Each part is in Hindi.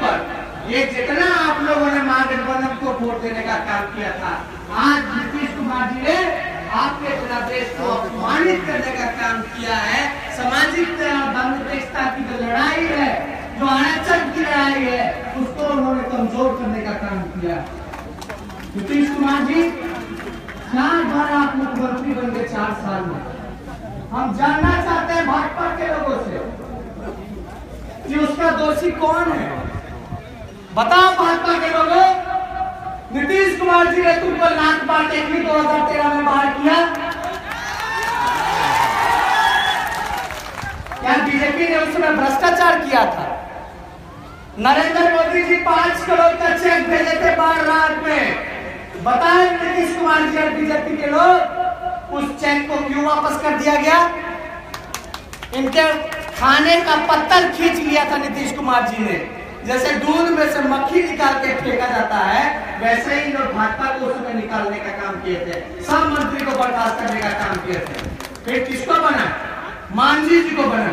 ऊपर ये जितना आप लोगों ने महागठबंधन को वोट देने का काम किया था, आज नीतीश कुमार जी ने आपके प्रदेश को अपमानित करने का काम किया है। सामाजिक धर्मनिरपेक्षता की जो लड़ाई है, जो आरक्षण की लड़ाई है, उसको उन्होंने कमजोर करने का काम किया। नीतीश कुमार जी 4 बार आप मुख्यमंत्री बन गए 4 साल में। हम जानना चाहते हैं भाजपा के लोगों से कि उसका दोषी कौन है। बताओ भाजपा के लोगों, नीतीश कुमार जी ने तुमको लाख बार टेक्निक 2013 में बाहर किया क्या? बीजेपी ने उस समय भ्रष्टाचार किया था। नरेंद्र मोदी जी 5 करोड़ का चेक भेजे थे 12 लाख में। बताएं नीतीश कुमार जी और बीजेपी के लोग, उस चेक को क्यों वापस कर दिया गया? इनके खाने का पत्तल खींच लिया था नीतीश कुमार जी ने। जैसे दूध में से मक्खी निकाल के फेंका जाता है, वैसे ही लोग भाजपा को उसमें निकालने का काम किए थे। सब मंत्री को बर्खास्त करने का काम किए थे। फिर किसको बना? मांझी जी को बना,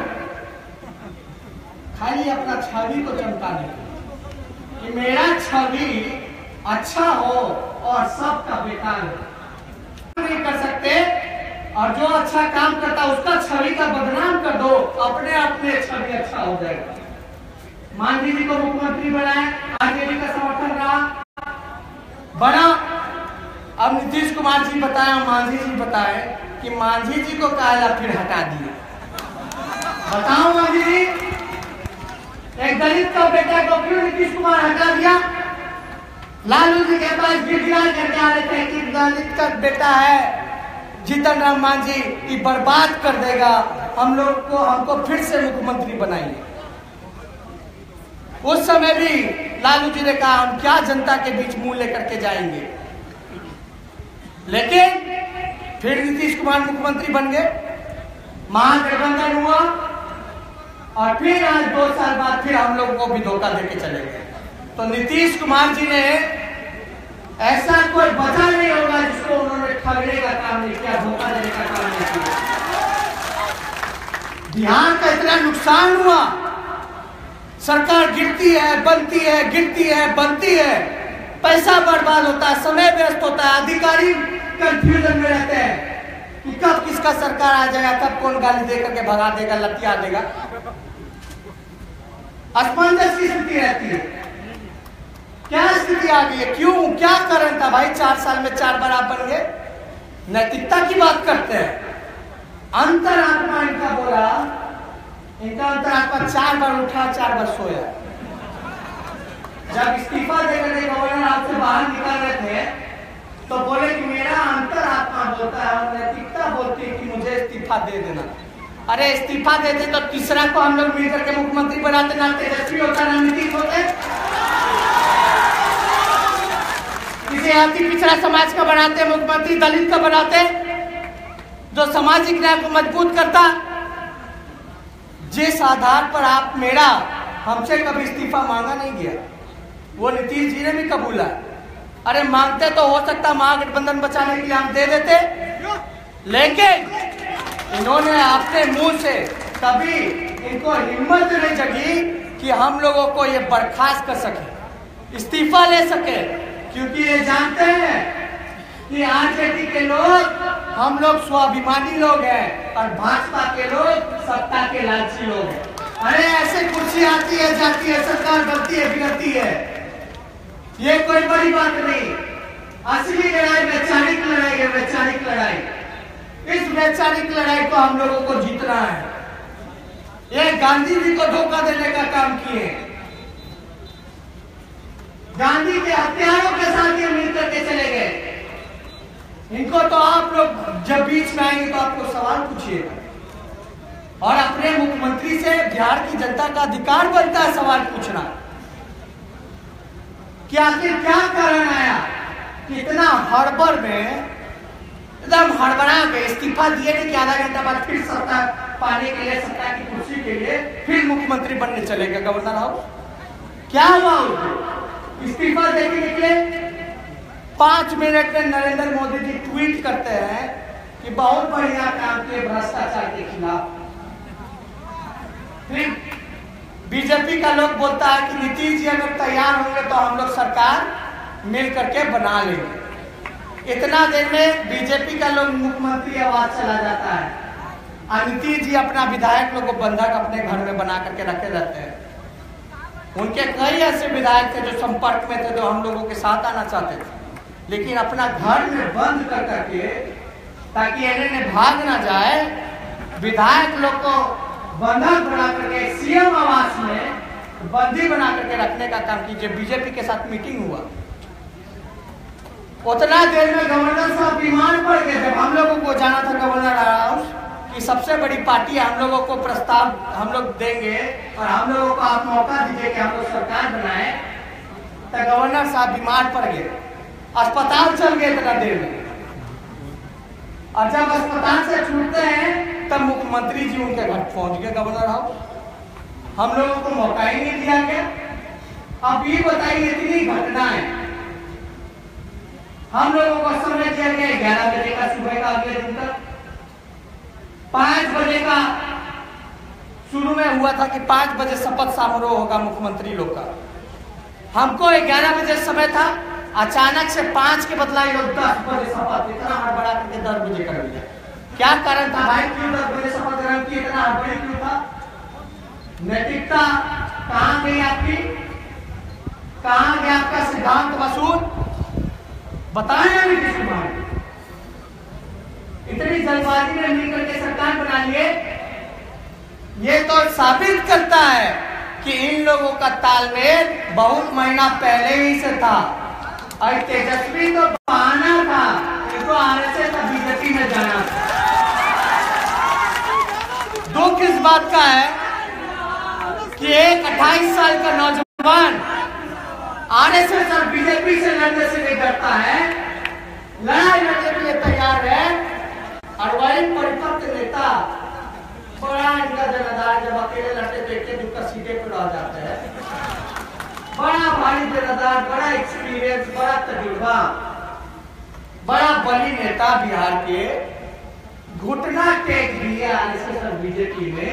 खाली अपना छवि को चमकाने कि मेरा छवि अच्छा हो और सबका बेकार हो। नहीं कर सकते, और जो अच्छा काम करता उसका छवि का बदनाम कर दो, अपने अपने छवि अच्छा हो जाएगा। मांझी जी को मुख्यमंत्री बनाए, आरजेडी का समर्थन रहा, बना। अब नीतीश कुमार जी बताए, मांझी जी बताए कि मांझी जी को काला फिर हटा दिए। बताओ मांझी जी, एक दलित का बेटा को क्यों नीतीश कुमार हटा दिया? लालू जी के पास गिरगिराज करके आ रहे थे कि दलित का बेटा है जीतन राम मांझी, ये बर्बाद कर देगा हम लोग को, हमको फिर से मुख्यमंत्री बनाइए। उस समय भी लालू जी ने कहा हम क्या जनता के बीच मुंह लेकर के जाएंगे, लेकिन फिर नीतीश कुमार मुख्यमंत्री बन गए, महागठबंधन हुआ, और फिर आज 2 साल बाद फिर हम लोगों को भी धोखा देके चले गए। तो नीतीश कुमार जी ने ऐसा कोई बचा नहीं होगा जिसको उन्होंने ठगने का काम नहीं किया, धोखा देने का काम नहीं किया। बिहार का इतना नुकसान हुआ, सरकार गिरती है, बनती है, गिरती है, बनती है, पैसा बर्बाद होता है, समय व्यस्त होता है, अधिकारी कंफ्यूजन में रहते हैं कि कब किसका सरकार आ जाएगा, कब कौन गाली दे करके भगा देगा, लतिया देगा। असमंजस की स्थिति रहती है। क्या स्थिति आ गई है? क्यों? क्या कारण था भाई? 4 साल में 4 बार आप बन गए। नैतिकता की बात करते हैं। अंतरात्मा इनका बोला, इनका अंतरात्मा 4 बार उठा, 4 बार सोया। जब इस्तीफा देकर गवर्नर हाउस से बाहर निकल रहे थे तो बोले कि मेरा अंतरात्मा बोलता है और नैतिकता बोलती है कि मुझे इस्तीफा दे देना। अरे इस्तीफा देते तो तीसरा को हम लोग मिलकर के मुख्यमंत्री बनाते, ना तेजस्वी होता ना नीतीश होते। किसी अति पिछड़ा समाज का बनाते मुख्यमंत्री, दलित का बनाते, जो सामाजिक न्याय को मजबूत करता। जिस आधार पर आप मेरा हमसे कभी इस्तीफा मांगा नहीं गया, वो नीतीश जी ने भी कबूला। अरे मांगते तो हो सकता महागठबंधन बचाने के लिए हम दे देते, लेकिन इन्होंने अपने मुंह से कभी इनको हिम्मत नहीं जगी कि हम लोगों को ये बर्खास्त कर सके, इस्तीफा ले सके, क्योंकि ये जानते हैं कि आरजेडी के लोग, हम लोग स्वाभिमानी लोग हैं और भाजपा के लोग सत्ता के लालची लोग हैं। अरे ऐसे कुर्सी आती है, जाती है, सरकार बनती है, बिगड़ती है, ये कोई बड़ी बात नहीं। असली लड़ाई वैचारिक लड़ाई है, वैचारिक लड़ाई। इस वैचारिक लड़ाई को हम लोगों को जीतना है। ये गांधी जी को धोखा देने का काम किए, गांधी के हत्यारों के साथ ये मिलकर के चले गए। इनको तो आप लोग जब बीच में आएंगे तो आपको सवाल पूछिएगा, और अपने मुख्यमंत्री से बिहार की जनता का अधिकार बनता है सवाल पूछना कि आखिर क्या कारण आया कि इतना हड़बड़ में, एकदम हड़बड़ा के इस्तीफा दिए नहीं कि आधा घंटा बाद फिर सत्ता पाने के लिए, सत्ता की कुर्सी के लिए फिर मुख्यमंत्री बनने चले गए गवर्नर हाउस। क्या हुआ उनको? इस्तीफा देके निकले, 5 मिनट में नरेंद्र मोदी जी ट्वीट करते हैं कि बहुत बढ़िया काम किए भ्रष्टाचार के खिलाफ। फिर बीजेपी का लोग बोलता है कि नीतीश जी अगर तैयार होंगे तो हम लोग सरकार मिल करके बना लेंगे। इतना देर में बीजेपी का लोग मुख्यमंत्री आवाज चला जाता है और नीतीश जी अपना विधायक लोग को बंधक अपने घर में बना करके रखे रहते हैं। उनके कई ऐसे विधायक थे जो संपर्क में थे, जो हम लोगों के साथ आना चाहते थे, लेकिन अपना घर में बंद कर करके, ताकि इन्हें भाग ना जाए, विधायक लोग को बंधक बना करके सीएम आवास में बंदी बना करके रखने का काम कीजिए। बीजेपी के साथ मीटिंग हुआ, उतना देर में गवर्नर साहब बीमार पड़ गए। जब हम लोगों को जाना था गवर्नर हाउस कि सबसे बड़ी पार्टी हम लोगों को प्रस्ताव हम लोग देंगे और हम लोगों को आप मौका दीजिए कि हम लोग सरकार बनाए, तो गवर्नर साहब बीमार पड़ गए, अस्पताल चल गए इतना देर में। और जब अस्पताल से छूटते हैं तब मुख्यमंत्री जी उनके घर पहुंच गए गवर्नर हाउस। हम लोगों को मौका ही नहीं दिया गया। अब ये बताइए, इतनी घटनाएं, हम लोगों को समय दिया गया 11 बजे का सुबह का, अगले दिन तक 5 बजे का शुरू में हुआ था कि 5 बजे शपथ समारोह होगा मुख्यमंत्री लोग का। हमको 11 बजे समय था, अचानक से 5 के बदला ये लोग 10 बजे शपथ, इतना हड़बड़ा करके 10 बजे कर दिया। क्या कारण था भाई, क्यों 10 बजे शपथ ग्रहण की, इतना हड़बड़ी क्यों था? नैतिकता कहां गई आपकी, कहां गया आपका सिद्धांत वसूल? बताया नहीं किसी बात। इतनी जल्दबाजी में मिलकर के सरकार बना लिए, ये तो साबित करता है कि इन लोगों का तालमेल बहुत महीना पहले ही से था। और तेजस्वी तो बहाना था, इनको आरएसएस और बीजेपी में जाना था। दुख इस बात का है कि एक 28 साल का नौजवान आरएसएस और बीजेपी से लड़ने से नहीं डरता है, लड़ाई लड़ने के लिए तैयार है। और वही परिपक्व नेता बड़ा इनका जनाधार, जब अकेले लड़ते तो एक दुख सीधे पर रह जाते हैं। बड़ा भारी जनाधार, बड़ा एक्सपीरियंस, बड़ा तजुर्बा, बड़ा बली नेता बिहार के, घुटना टेक दिया आरएसएस और बीजेपी में।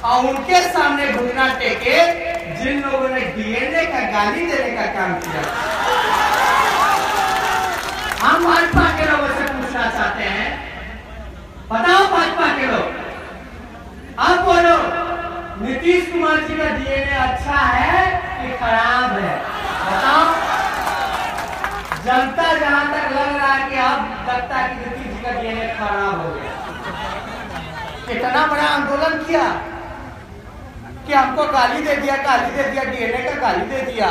और उनके सामने घुटना टेके जिन लोगों ने डीएनए का गाली देने का काम किया। हम भाजपा के लोगों से पूछना चाहते हैं, बताओ भाजपा के लोग, आप बोलो, नीतीश कुमार जी का डीएनए अच्छा है कि खराब है? बताओ। जनता जहां तक लग रहा है कि अब लगता है कि नीतीश जी का डीएनए खराब हो गया। कितना बड़ा आंदोलन किया कि हमको गाली दे दिया, गाली दे दिया, डीएनए का गाली दे दिया।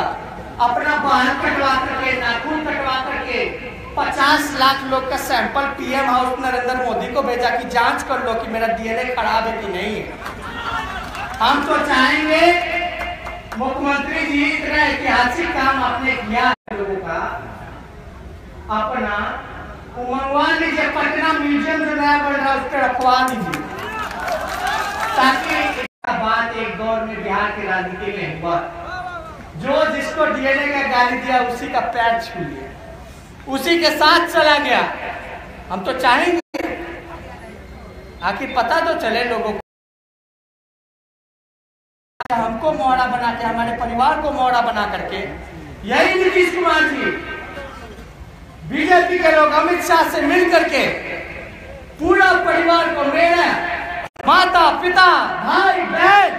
अपना बाल कटवा करके, नाखून कटवा करके 50 लाख लोग का sample PM house Narendra Modi को भेजा कि जांच कर लो कि मेरा डीएनए खराब है कि नहीं है। हम तो चाहेंगे मुख्यमंत्री जी, इतना ऐतिहासिक काम आपने किया लोगों का, अपना मंगवा लीजिए, पटना म्यूजियम जो नया बन रहा है उस पर रखवा लीजिए, ताकि बात एक दौर में बिहार की राजनीति में हुआ, जो जिसको डीएनए का गाली दिया उसी का पैर छू लिया, उसी के साथ चला गया। हम तो चाहेंगे आखिर पता तो चले लोगों को, हमको मोहरा बना के, हमारे परिवार को मोहरा बना करके, यही नीतीश कुमार जी, बीजेपी के लोग अमित शाह से मिल करके पूरा परिवार को, मेरा माता पिता भाई बहन,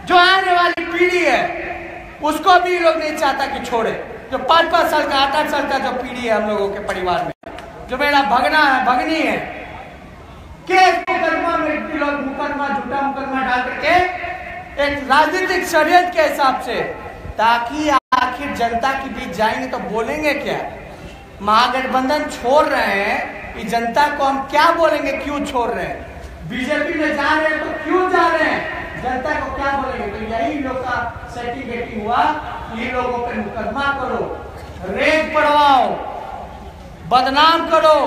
जो आने वाली पीढ़ी है उसको भी लोग नहीं चाहता कि छोड़े। जो 5-5 साल का 8-8 साल का जो पीढ़ी है हम लोगों के परिवार में, जो मेरा भगना है भगनी है, केस मुकदमा में लोग मुकदमा, झूठा मुकदमा डाल करके एक राजनीतिक षड्यंत्र के हिसाब से, ताकि आखिर जनता के बीच जाएंगे तो बोलेंगे क्या? महागठबंधन छोड़ रहे हैं, कि जनता को हम क्या बोलेंगे, क्यों छोड़ रहे हैं? बीजेपी में जा रहे हैं तो क्यों जा रहे हैं, जनता को क्या बोलेंगे? तो यही लोग का सेटिंग बेटिंग हुआ, ये लोगों पर मुकदमा करो, रेप पड़वाओ, बदनाम करो,